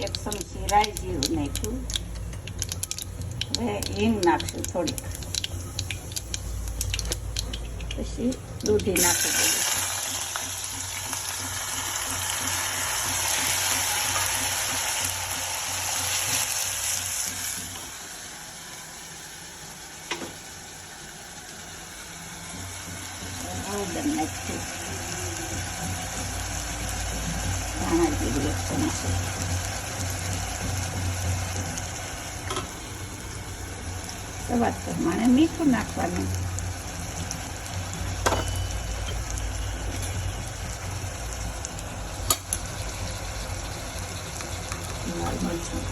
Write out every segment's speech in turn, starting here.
એક ચમચી રાઈ જીરું નાખ્યું. હવે હિંગ નાખશું થોડીક, પછી દૂધી નાખી દઈએ. હળદર નાખીશું, ધાણા જીરું એક ચમચી, સ્વાદ પ્રમાણે મીઠું નાખવાનું. લાલ મરચું,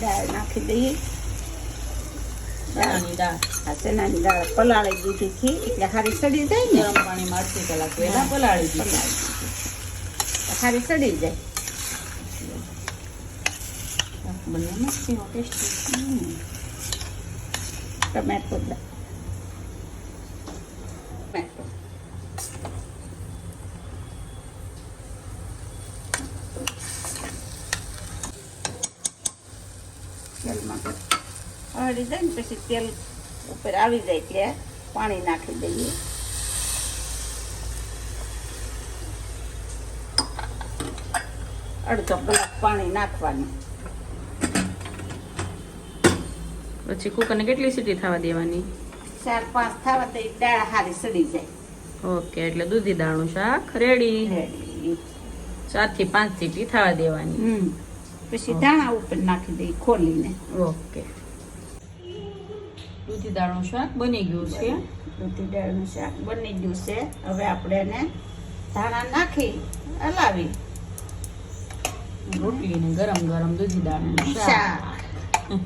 દાળ નાખી દઈએ. ચણાની દાળ આ ચણાની દાળ પલાળી દીધી હતી એટલે હારી સડી જાય ને. ગરમ પાણીમાં 8 કલાક પહેલા પલાળી દીધી. હારી સડી જાય. બંને મસ્તી ટેસ્ટી. ટમેટો ટમેટો તેલમાં હળી જાય ને પછી તેલ ઉપર આવી જાય એટલે પાણી નાખી દઈએ. અડધો કલાક પાણી નાખવાનું. પછી કુકરને કેટલી સીટી થવા દેવાની? 4-5 થવા તો દાળ હારી સડી જાય. ઓકે, એટલે દૂધી દાળનું શાક રેડી. રેડી. 4 થી 5 સીટી થવા દેવાની. પછી ધાણા ઉપર નાખી દઈએ ખોલીને. ઓકે, દૂધી દાળનું શાક બની ગયું છે. દૂધી દાળનું શાક બની ગયું છે. હવે આપણે એને ધાણા નાખી હલાવી રોટલી ને ગરમ ગરમ દૂધી દાળનું શાક. શાક